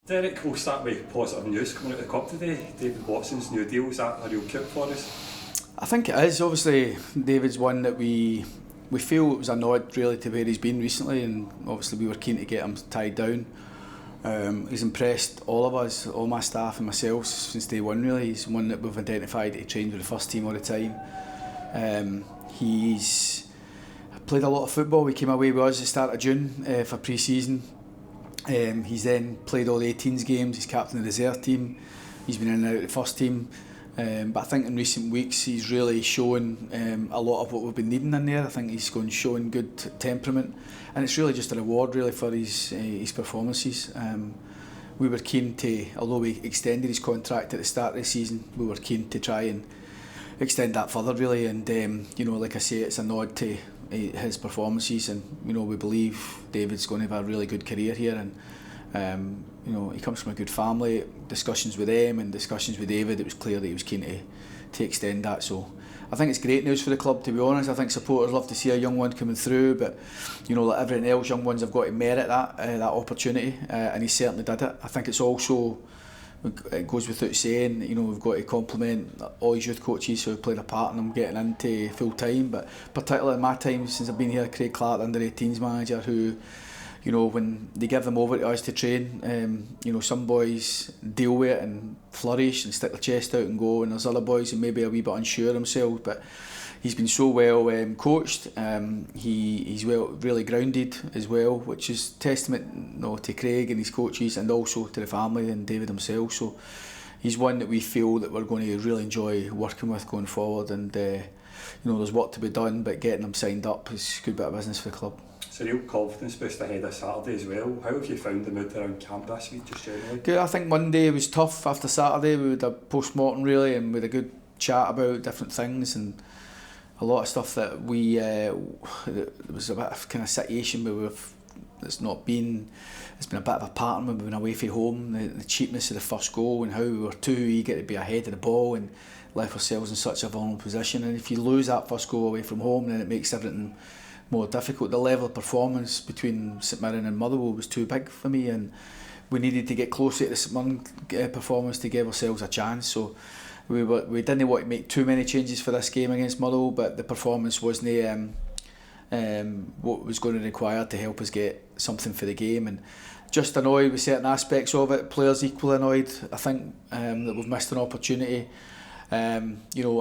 Derek, we'll start with positive news coming out of the Cup today. David Watson's new deal, is that a real coup for us? I think it is. Obviously, David's one that we feel it was a nod really to where he's been recently, and obviously we were keen to get him tied down. He's impressed all of us, all my staff and myself since day one really. He's one that we've identified he trains with the first team all the time. He's played a lot of football. We came away with us at the start of June for pre-season. He's then played all the 18s games, he's captain of the reserve team, he's been in and out of the first team. But I think in recent weeks he's really shown a lot of what we've been needing in there. I think he's showing good temperament, and it's really just a reward really for his performances. We were keen to, although we extended his contract at the start of the season, we were keen to try and extend that further really, and like I say, it's a nod to his performances, and we believe David's going to have a really good career here, and he comes from a good family. Discussions with them and discussions with David, it was clear that he was keen to extend that. So I think it's great news for the club, to be honest. I think supporters love to see a young one coming through, but like everything else, young ones have got to merit that opportunity, and he certainly did it. I think it's also, it goes without saying, we've got to compliment all his youth coaches who have played a part in him getting into full time, but particularly in my time since I've been here, Craig Clark, under 18s manager, who when they give them over to us to train, some boys deal with it and flourish and stick their chest out and go, and there's other boys who maybe are a wee bit unsure themselves, but he's been so well coached. He's really grounded as well, which is testament to Craig and his coaches, and also to the family and David himself. So he's one that we feel that we're going to really enjoy working with going forward, and there's work to be done, but getting him signed up is a good bit of business for the club. It's a real confidence boost ahead of Saturday as well. How have you found the mood around camp this week, just generally? Good. I think Monday was tough. After Saturday we had a post-mortem really, and we had a good chat about different things, and a lot of stuff that there was a bit of kind of situation where it's been a bit of a pattern when we've been away from home, the cheapness of the first goal and how we were too eager to be ahead of the ball and left ourselves in such a vulnerable position, and if you lose that first goal away from home, then it makes everything more difficult. The level of performance between St Mirren and Motherwell was too big for me, and we needed to get closer to the St Mirren performance to give ourselves a chance. So we didn't want to make too many changes for this game against Motherwell, but the performance wasn't what was going to require to help us get something for the game, and just annoyed with certain aspects of it. Players equally annoyed, I think, that we've missed an opportunity. I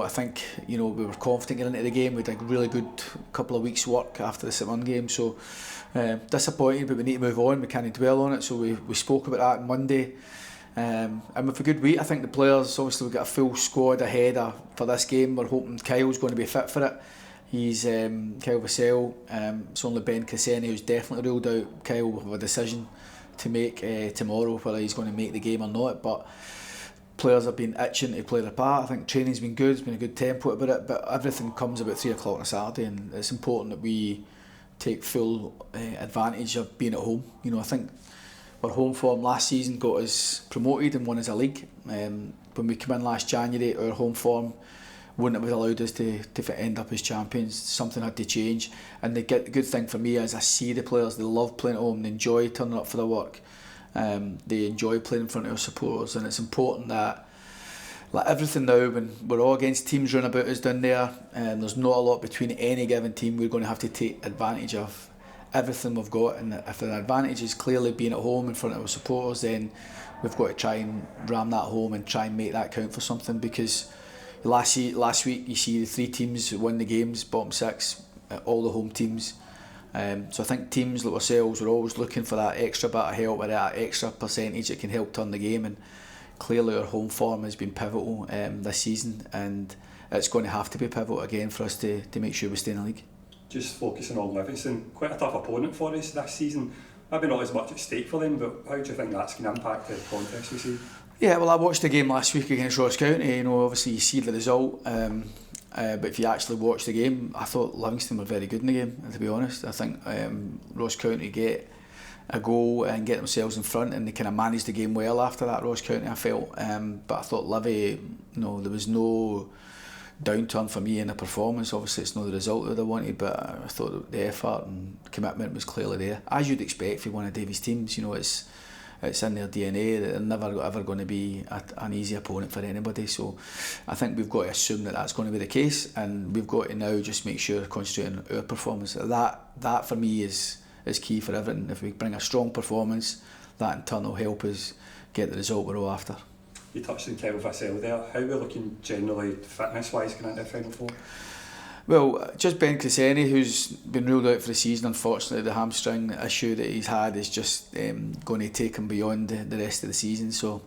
think we were confident getting into the game. We had a really good couple of weeks' work after the St Mirren game, so disappointed, but we need to move on. We can't dwell on it, so we spoke about that on Monday. And with a good week, I think the players, obviously we've got a full squad ahead for this game. We're hoping Kyle's going to be fit for it. He's Kyle Vassell. It's only Ben Cassini who's definitely ruled out. Kyle will have a decision to make tomorrow whether he's going to make the game or not, but players have been itching to play their part. I think training's been good, it's been a good tempo about it, but everything comes about 3 o'clock on a Saturday, and it's important that we take full advantage of being at home. I think our home form last season got us promoted and won as a league. When we came in last January, our home form wouldn't have allowed us to end up as champions. Something had to change, and the good thing for me is I see the players, they love playing at home, they enjoy turning up for their work. They enjoy playing in front of our supporters, and it's important that, like everything now, when we're all against teams running about us down there, and there's not a lot between any given team, we're going to have to take advantage of everything we've got, and if an advantage is clearly being at home in front of our supporters, then we've got to try and ram that home and try and make that count for something, because last week you see the 3 teams that won the games, bottom 6, all the home teams. So I think teams like ourselves are always looking for that extra bit of help or that extra percentage that can help turn the game, and clearly our home form has been pivotal this season, and it's going to have to be pivotal again for us to make sure we stay in the league. Just focusing on Livingston, quite a tough opponent for us this season. Maybe not as much at stake for them, but how do you think that's going to impact the contest we see? Yeah, well, I watched the game last week against Ross County. Obviously you see the result, but if you actually watch the game, I thought Livingston were very good in the game, to be honest. I think Ross County get a goal and get themselves in front, and they kind of managed the game well after that, Ross County, I felt. But I thought Livy, there was no downturn for me in the performance. Obviously it's not the result that I wanted, but I thought the effort and commitment was clearly there, as you'd expect for one of Davy's teams. it's in their DNA that they're never ever going to be an easy opponent for anybody. So I think we've got to assume that that's going to be the case, and we've got to now just make sure concentrate on our performance. That for me is key for everything. If we bring a strong performance, that in turn will help us get the result we're all after. You touched on Kyle Vassell there. How are we looking generally fitness wise going into the Final Four? Well, just Ben Cresceni, who's been ruled out for the season. Unfortunately, the hamstring issue that he's had is just going to take him beyond the rest of the season. So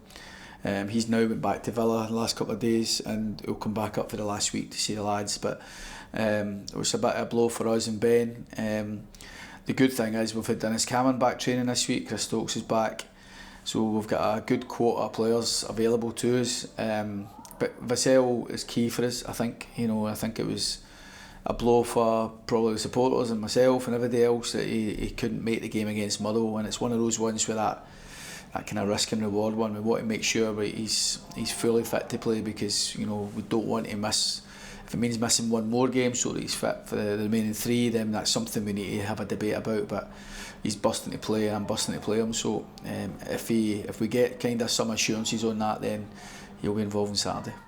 he's now went back to Villa the last couple of days, and he'll come back up for the last week to see the lads. But it was a bit of a blow for us and Ben. The good thing is we've had Dennis Cameron back training this week. Chris Stokes is back, so we've got a good quota of players available to us. But Vassell is key for us. I think it was a blow for probably the supporters and myself and everybody else that he couldn't make the game against Motherwell, and it's one of those ones where that kind of risk and reward one. We want to make sure that he's fully fit to play, because we don't want to miss. If it means missing one more game so that he's fit for the remaining 3, then that's something we need to have a debate about. But he's busting to play, and I'm busting to play him. So if we get kind of some assurances on that, then he'll be involved on Saturday.